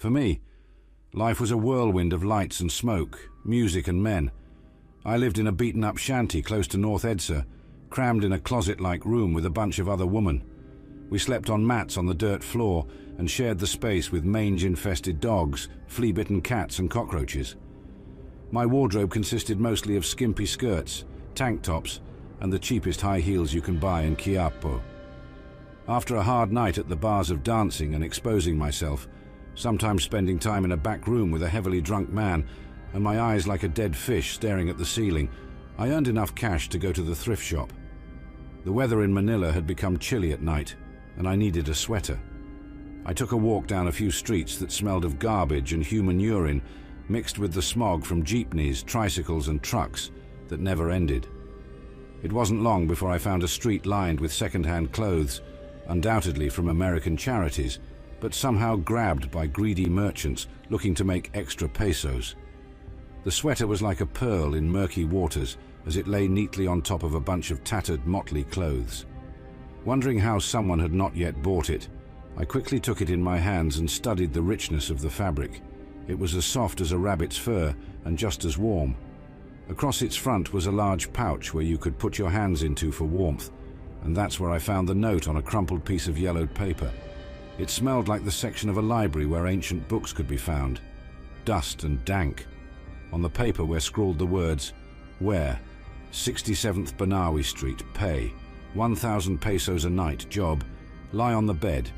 For me, life was a whirlwind of lights and smoke, music and men. I lived in a beaten-up shanty close to North Edsa, crammed in a closet-like room with a bunch of other women. We slept on mats on the dirt floor and shared the space with mange-infested dogs, flea-bitten cats and cockroaches. My wardrobe consisted mostly of skimpy skirts, tank tops, and the cheapest high heels you can buy in Quiapo. After a hard night at the bars of dancing and exposing myself, sometimes spending time in a back room with a heavily drunk man, and my eyes like a dead fish staring at the ceiling, I earned enough cash to go to the thrift shop. The weather in Manila had become chilly at night, and I needed a sweater. I took a walk down a few streets that smelled of garbage and human urine, mixed with the smog from jeepneys, tricycles and trucks that never ended. It wasn't long before I found a street lined with second-hand clothes, undoubtedly from American charities, but somehow grabbed by greedy merchants looking to make extra pesos. The sweater was like a pearl in murky waters as it lay neatly on top of a bunch of tattered, motley clothes. Wondering how someone had not yet bought it, I quickly took it in my hands and studied the richness of the fabric. It was as soft as a rabbit's fur and just as warm. Across its front was a large pouch where you could put your hands into for warmth, and that's where I found the note on a crumpled piece of yellowed paper. It smelled like the section of a library where ancient books could be found. Dust and dank. On the paper were scrawled the words, "Where? 67th Banawi Street, pay. 1,000 pesos a night, job. Lie on the bed.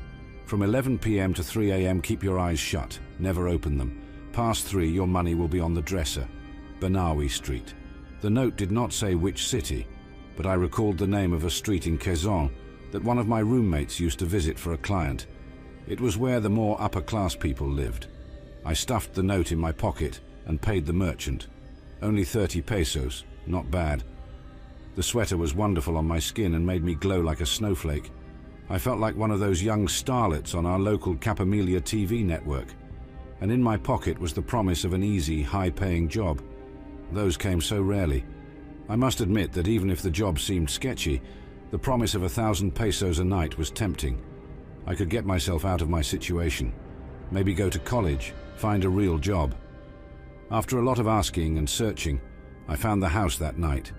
From 11 p.m. to 3 a.m. keep your eyes shut. Never open them. Past 3, your money will be on the dresser. Banawi Street." The note did not say which city, but I recalled the name of a street in Quezon that one of my roommates used to visit for a client. It was where the more upper-class people lived. I stuffed the note in my pocket and paid the merchant. Only 30 pesos, not bad. The sweater was wonderful on my skin and made me glow like a snowflake. I felt like one of those young starlets on our local Capamelia TV network. And in my pocket was the promise of an easy, high-paying job. Those came so rarely. I must admit that even if the job seemed sketchy, the promise of 1,000 pesos a night was tempting. I could get myself out of my situation. Maybe go to college, find a real job. After a lot of asking and searching, I found the house that night.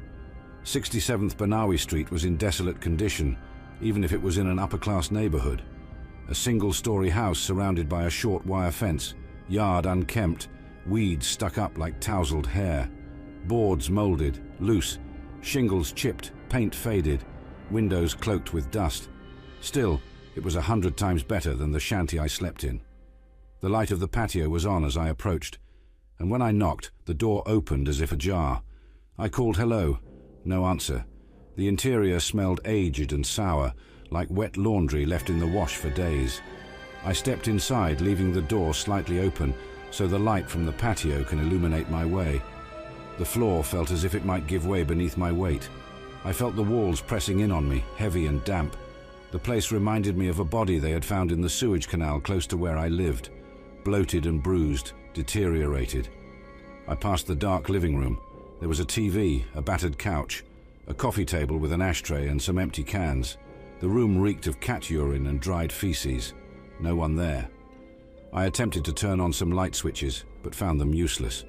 67th Banawi Street was in desolate condition, even if it was in an upper-class neighborhood. A single-story house surrounded by a short wire fence, yard unkempt, weeds stuck up like tousled hair, boards molded, loose, shingles chipped, paint faded, windows cloaked with dust. Still, it was 100 times better than the shanty I slept in. The light of the patio was on as I approached, and when I knocked, the door opened as if ajar. I called hello. No answer. The interior smelled aged and sour, like wet laundry left in the wash for days. I stepped inside, leaving the door slightly open so the light from the patio can illuminate my way. The floor felt as if it might give way beneath my weight. I felt the walls pressing in on me, heavy and damp. The place reminded me of a body they had found in the sewage canal close to where I lived, bloated and bruised, deteriorated. I passed the dark living room. There was a TV, a battered couch, a coffee table with an ashtray and some empty cans. The room reeked of cat urine and dried feces. No one there. I attempted to turn on some light switches, but found them useless.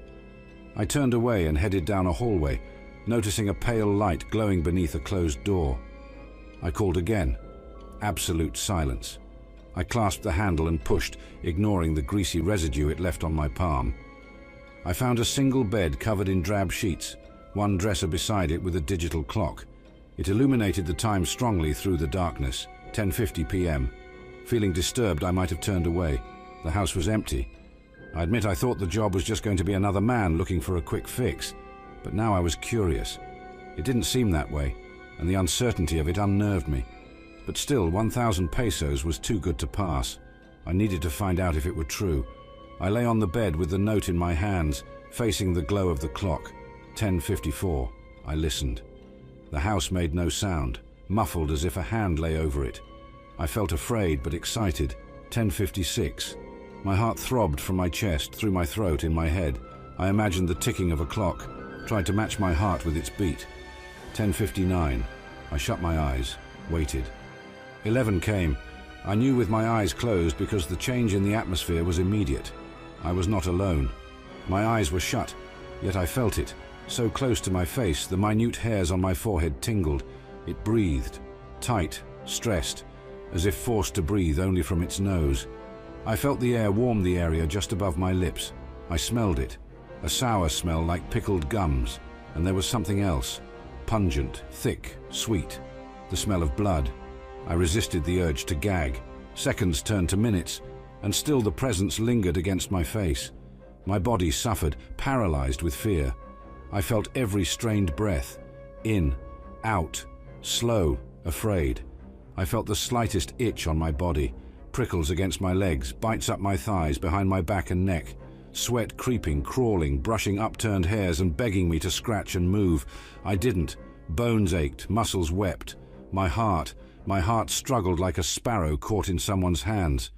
I turned away and headed down a hallway, noticing a pale light glowing beneath a closed door. I called again. Absolute silence. I clasped the handle and pushed, ignoring the greasy residue it left on my palm. I found a single bed covered in drab sheets, one dresser beside it with a digital clock. It illuminated the time strongly through the darkness, 10:50 p.m. Feeling disturbed, I might have turned away. The house was empty. I admit I thought the job was just going to be another man looking for a quick fix, but now I was curious. It didn't seem that way, and the uncertainty of it unnerved me. But still, 1,000 pesos was too good to pass. I needed to find out if it were true. I lay on the bed with the note in my hands, facing the glow of the clock. 10:54. I listened. The house made no sound, muffled as if a hand lay over it. I felt afraid but excited. 10:56. My heart throbbed from my chest, through my throat, in my head. I imagined the ticking of a clock, tried to match my heart with its beat. 10:59. I shut my eyes, waited. 11 came. I knew with my eyes closed because the change in the atmosphere was immediate. I was not alone. My eyes were shut, yet I felt it. So close to my face, the minute hairs on my forehead tingled. It breathed, tight, stressed, as if forced to breathe only from its nose. I felt the air warm the area just above my lips. I smelled it, a sour smell like pickled gums. And there was something else, pungent, thick, sweet, the smell of blood. I resisted the urge to gag. Seconds turned to minutes, and still the presence lingered against my face. My body suffered, paralyzed with fear. I felt every strained breath, in, out, slow, afraid. I felt the slightest itch on my body, prickles against my legs, bites up my thighs, behind my back and neck. Sweat creeping, crawling, brushing upturned hairs and begging me to scratch and move. I didn't. Bones ached, muscles wept. My heart struggled like a sparrow caught in someone's hands.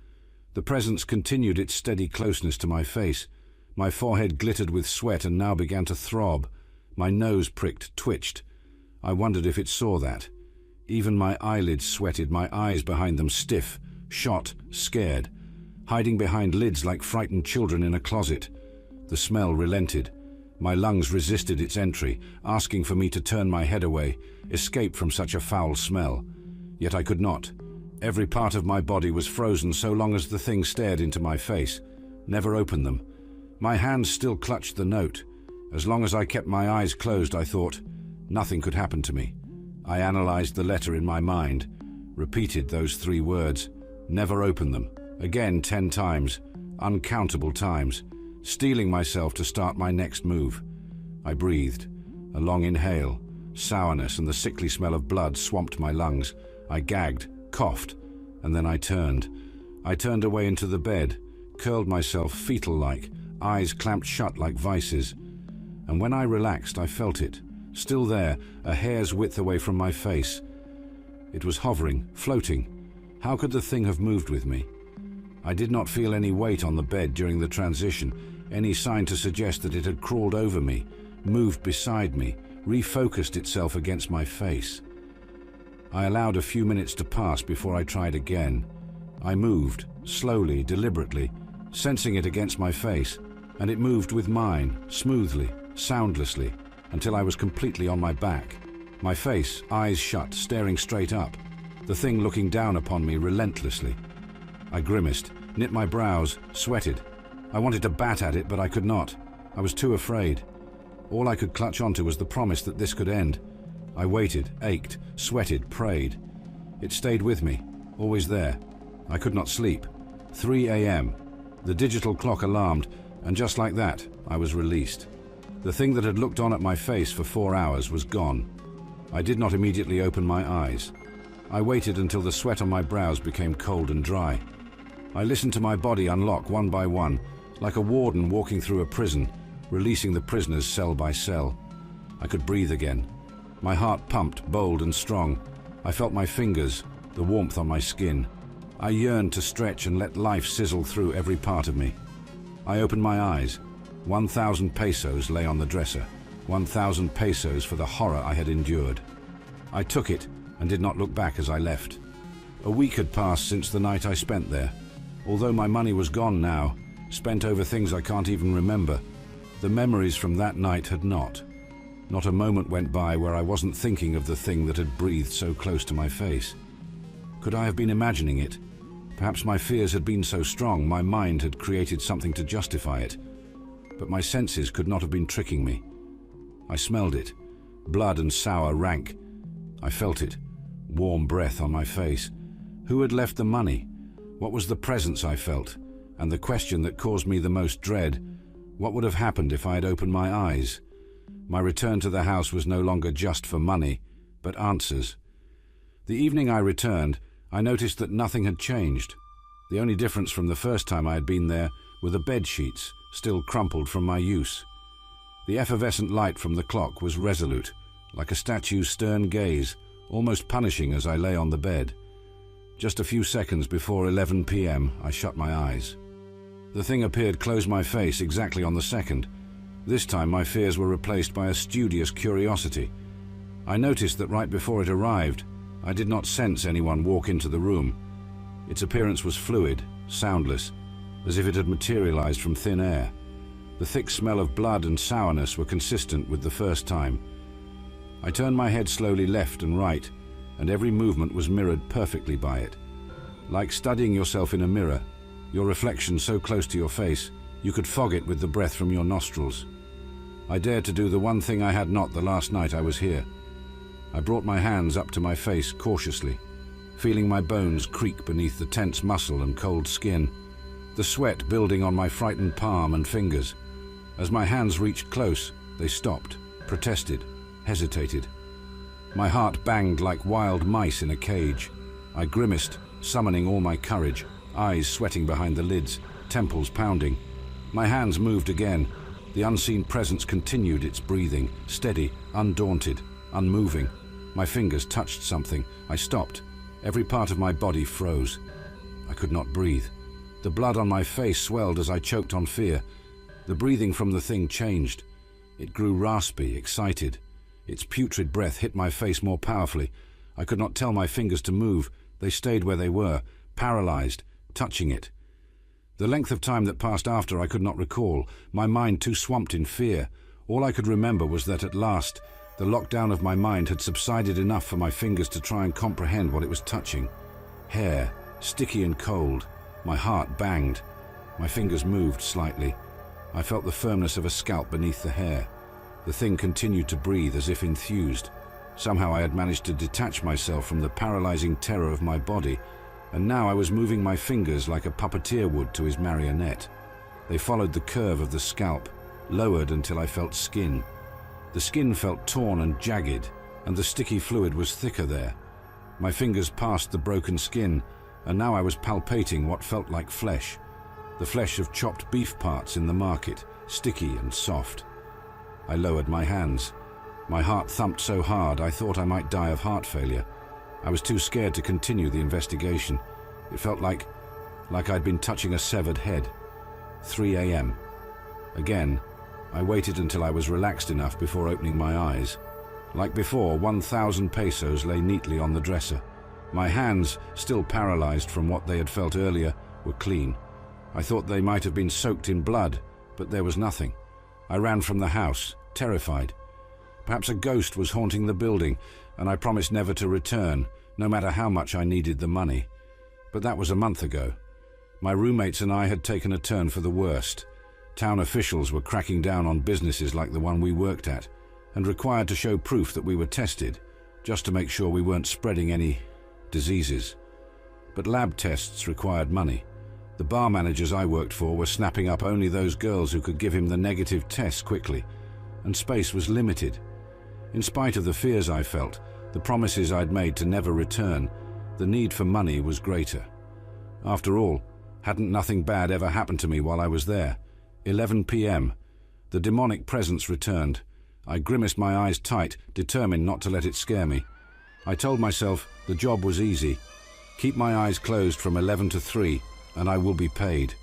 The presence continued its steady closeness to my face. My forehead glittered with sweat and now began to throb. My nose pricked, twitched. I wondered if it saw that. Even my eyelids sweated, my eyes behind them stiff, shot, scared, hiding behind lids like frightened children in a closet. The smell relented. My lungs resisted its entry, asking for me to turn my head away, escape from such a foul smell. Yet I could not. Every part of my body was frozen so long as the thing stared into my face. Never opened them. My hands still clutched the note. As long as I kept my eyes closed, I thought, nothing could happen to me. I analyzed the letter in my mind, repeated those 3 words, never open them, again 10 times, uncountable times, steeling myself to start my next move. I breathed. A long inhale. Sourness and the sickly smell of blood swamped my lungs. I gagged, coughed, and then I turned. I turned away into the bed, curled myself fetal-like, eyes clamped shut like vices. And when I relaxed, I felt it, still there, a hair's width away from my face. It was hovering, floating. How could the thing have moved with me? I did not feel any weight on the bed during the transition, any sign to suggest that it had crawled over me, moved beside me, refocused itself against my face. I allowed a few minutes to pass before I tried again. I moved, slowly, deliberately, sensing it against my face, and it moved with mine, smoothly, soundlessly, until I was completely on my back. My face, eyes shut, staring straight up, the thing looking down upon me relentlessly. I grimaced, knit my brows, sweated. I wanted to bat at it, but I could not. I was too afraid. All I could clutch onto was the promise that this could end. I waited, ached, sweated, prayed. It stayed with me, always there. I could not sleep. 3 a.m. The digital clock alarmed, and just like that, I was released. The thing that had looked on at my face for 4 hours was gone. I did not immediately open my eyes. I waited until the sweat on my brows became cold and dry. I listened to my body unlock one by one, like a warden walking through a prison, releasing the prisoners cell by cell. I could breathe again. My heart pumped, bold and strong. I felt my fingers, the warmth on my skin. I yearned to stretch and let life sizzle through every part of me. I opened my eyes. 1,000 pesos lay on the dresser. 1,000 pesos for the horror I had endured. I took it and did not look back as I left. A week had passed since the night I spent there. Although my money was gone now, spent over things I can't even remember, the memories from that night had not. Not a moment went by where I wasn't thinking of the thing that had breathed so close to my face. Could I have been imagining it? Perhaps my fears had been so strong, my mind had created something to justify it. But my senses could not have been tricking me. I smelled it, blood and sour rank. I felt it, warm breath on my face. Who had left the money? What was the presence I felt? And the question that caused me the most dread, what would have happened if I had opened my eyes? My return to the house was no longer just for money, but answers. The evening I returned, I noticed that nothing had changed. The only difference from the first time I had been there were the bed sheets, still crumpled from my use. The effervescent light from the clock was resolute, like a statue's stern gaze, almost punishing as I lay on the bed. Just a few seconds before 11 p.m., I shut my eyes. The thing appeared close my face exactly on the second. This time my fears were replaced by a studious curiosity. I noticed that right before it arrived, I did not sense anyone walk into the room. Its appearance was fluid, soundless, as if it had materialized from thin air. The thick smell of blood and sourness were consistent with the first time. I turned my head slowly left and right, and every movement was mirrored perfectly by it. Like studying yourself in a mirror, your reflection so close to your face, you could fog it with the breath from your nostrils. I dared to do the one thing I had not the last night I was here. I brought my hands up to my face cautiously, feeling my bones creak beneath the tense muscle and cold skin, the sweat building on my frightened palm and fingers. As my hands reached close, they stopped, protested, hesitated. My heart banged like wild mice in a cage. I grimaced, summoning all my courage, eyes sweating behind the lids, temples pounding. My hands moved again. The unseen presence continued its breathing, steady, undaunted, unmoving. My fingers touched something. I stopped. Every part of my body froze. I could not breathe. The blood on my face swelled as I choked on fear. The breathing from the thing changed. It grew raspy, excited. Its putrid breath hit my face more powerfully. I could not tell my fingers to move. They stayed where they were, paralyzed, touching it. The length of time that passed after I could not recall, my mind too swamped in fear. All I could remember was that at last, the lockdown of my mind had subsided enough for my fingers to try and comprehend what it was touching. Hair, sticky and cold. My heart banged. My fingers moved slightly. I felt the firmness of a scalp beneath the hair. The thing continued to breathe as if enthused. Somehow I had managed to detach myself from the paralyzing terror of my body, and now I was moving my fingers like a puppeteer would to his marionette. They followed the curve of the scalp, lowered until I felt skin. The skin felt torn and jagged, and the sticky fluid was thicker there. My fingers passed the broken skin, and now I was palpating what felt like flesh. The flesh of chopped beef parts in the market, sticky and soft. I lowered my hands. My heart thumped so hard I thought I might die of heart failure. I was too scared to continue the investigation. It felt like I'd been touching a severed head. 3 a.m. Again, I waited until I was relaxed enough before opening my eyes. Like before, 1,000 pesos lay neatly on the dresser. My hands, still paralyzed from what they had felt earlier, were clean. I thought they might have been soaked in blood, but there was nothing. I ran from the house, terrified. Perhaps a ghost was haunting the building, and I promised never to return, no matter how much I needed the money. But that was a month ago. My roommates and I had taken a turn for the worst. Town officials were cracking down on businesses like the one we worked at, and required to show proof that we were tested, just to make sure we weren't spreading any diseases. But lab tests required money. The bar managers I worked for were snapping up only those girls who could give him the negative tests quickly, and space was limited. In spite of the fears I felt, the promises I'd made to never return, the need for money was greater. After all, hadn't nothing bad ever happened to me while I was there? 11 p.m. The demonic presence returned. I grimaced my eyes tight, determined not to let it scare me. I told myself the job was easy. Keep my eyes closed from 11 to 3, and I will be paid.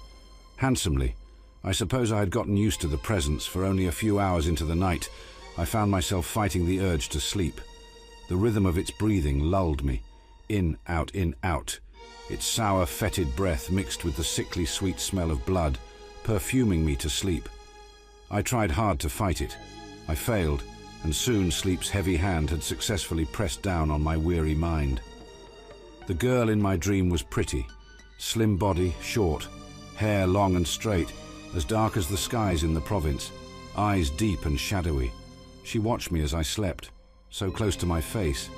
Handsomely. I suppose I had gotten used to the presence. For only a few hours into the night, I found myself fighting the urge to sleep. The rhythm of its breathing lulled me. In, out, its sour, fetid breath mixed with the sickly sweet smell of blood, perfuming me to sleep. I tried hard to fight it. I failed, and soon sleep's heavy hand had successfully pressed down on my weary mind. The girl in my dream was pretty. Slim body, short, hair long and straight, as dark as the skies in the province, eyes deep and shadowy. She watched me as I slept, so close to my face.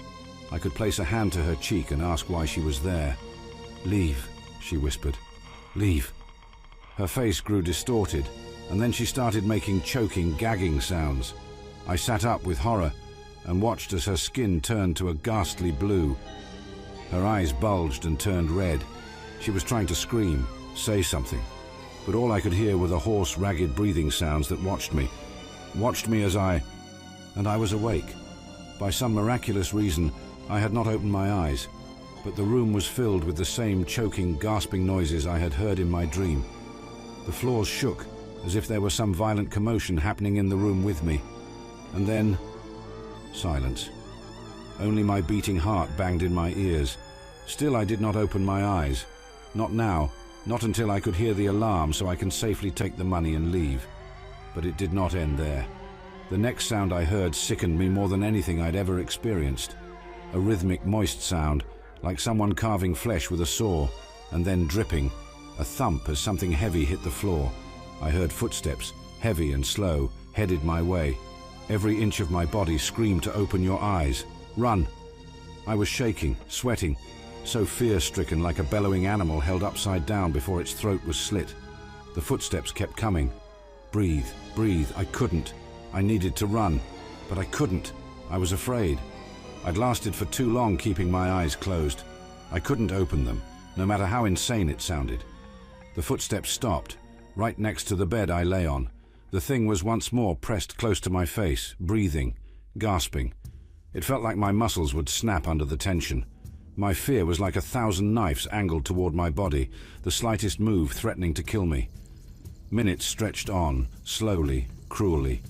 I could place a hand to her cheek and ask why she was there. "Leave," she whispered. "Leave." Her face grew distorted, and then she started making choking, gagging sounds. I sat up with horror and watched as her skin turned to a ghastly blue. Her eyes bulged and turned red. She was trying to scream, say something, but all I could hear were the hoarse, ragged breathing sounds that watched me as I was awake. By some miraculous reason, I had not opened my eyes, but the room was filled with the same choking, gasping noises I had heard in my dream. The floors shook, as if there were some violent commotion happening in the room with me. And then, silence. Only my beating heart banged in my ears. Still I did not open my eyes. Not now, not until I could hear the alarm so I can safely take the money and leave. But it did not end there. The next sound I heard sickened me more than anything I'd ever experienced. A rhythmic, moist sound, like someone carving flesh with a saw, and then dripping, a thump as something heavy hit the floor. I heard footsteps, heavy and slow, headed my way. Every inch of my body screamed to open your eyes. Run! I was shaking, sweating, so fear-stricken like a bellowing animal held upside down before its throat was slit. The footsteps kept coming. Breathe, breathe, I couldn't. I needed to run, but I couldn't. I was afraid. I'd lasted for too long keeping my eyes closed. I couldn't open them, no matter how insane it sounded. The footsteps stopped, right next to the bed I lay on. The thing was once more pressed close to my face, breathing, gasping. It felt like my muscles would snap under the tension. My fear was like 1,000 knives angled toward my body, the slightest move threatening to kill me. Minutes stretched on, slowly, cruelly.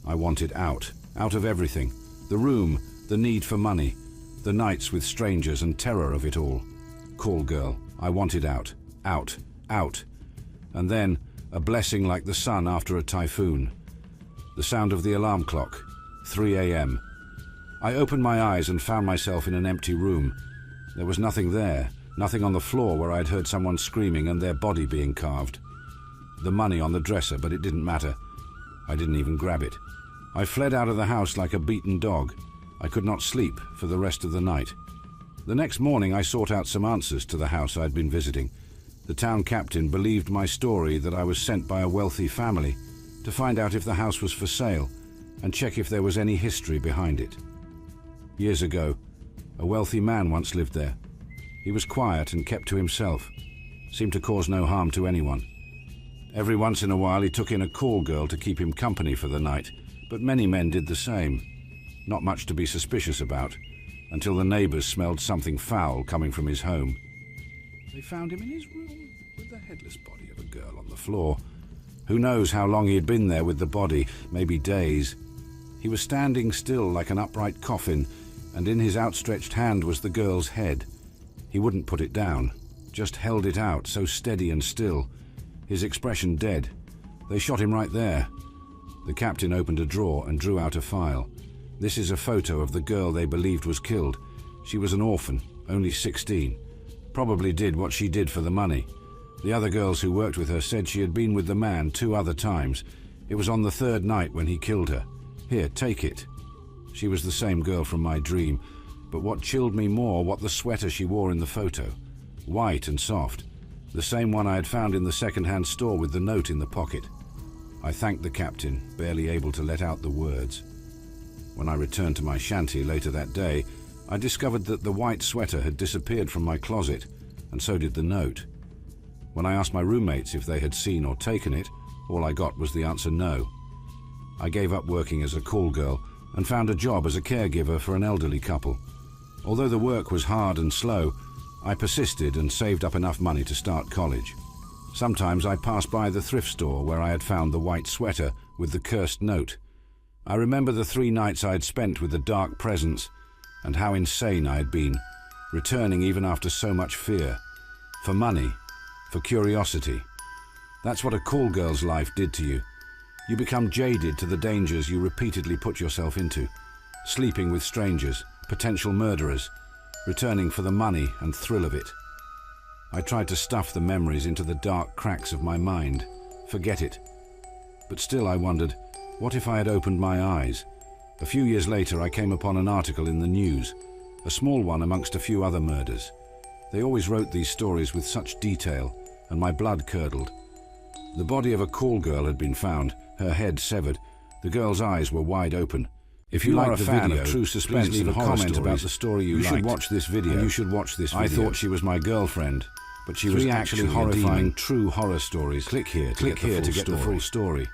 I wanted out of everything. The room, the need for money, the nights with strangers and terror of it all. Call girl, I wanted out. And then, a blessing like the sun after a typhoon. The sound of the alarm clock, 3 a.m. I opened my eyes and found myself in an empty room. There was nothing there, nothing on the floor where I'd heard someone screaming and their body being carved. The money on the dresser, but it didn't matter. I didn't even grab it. I fled out of the house like a beaten dog. I could not sleep for the rest of the night. The next morning I sought out some answers to the house I'd been visiting. The town captain believed my story that I was sent by a wealthy family to find out if the house was for sale and check if there was any history behind it. Years ago, a wealthy man once lived there. He was quiet and kept to himself, seemed to cause no harm to anyone. Every once in a while he took in a call girl to keep him company for the night, but many men did the same. Not much to be suspicious about, until the neighbors smelled something foul coming from his home. They found him in his room with the headless body of a girl on the floor. Who knows how long he had been there with the body, maybe days. He was standing still like an upright coffin, and in his outstretched hand was the girl's head. He wouldn't put it down, just held it out, so steady and still, his expression dead. They shot him right there. The captain opened a drawer and drew out a file. This is a photo of the girl they believed was killed. She was an orphan, only 16. Probably did what she did for the money. The other girls who worked with her said she had been with the man 2 other times. It was on the 3rd night when he killed her. Here, take it. She was the same girl from my dream, but what chilled me more, what the sweater she wore in the photo. White and soft. The same one I had found in the second-hand store with the note in the pocket. I thanked the captain, barely able to let out the words. When I returned to my shanty later that day, I discovered that the white sweater had disappeared from my closet, and so did the note. When I asked my roommates if they had seen or taken it, all I got was the answer no. I gave up working as a call girl and found a job as a caregiver for an elderly couple. Although the work was hard and slow, I persisted and saved up enough money to start college. Sometimes I passed by the thrift store where I had found the white sweater with the cursed note. I remember the 3 nights I had spent with the dark presence and how insane I had been, returning even after so much fear. For money, for curiosity. That's what a call girl's life did to you. You become jaded to the dangers you repeatedly put yourself into, sleeping with strangers, potential murderers, returning for the money and thrill of it. I tried to stuff the memories into the dark cracks of my mind, forget it. But still I wondered, what if I had opened my eyes? A few years later I came upon an article in the news, a small one amongst a few other murders. They always wrote these stories with such detail, and my blood curdled. The body of a call girl had been found, her head severed. The girl's eyes were wide open. If you are a fan of true suspense, leave a comment about the story you should watch this video. You should watch this video. I thought she was my girlfriend, but she was actually horrifying true horror stories. Click here to get the full story.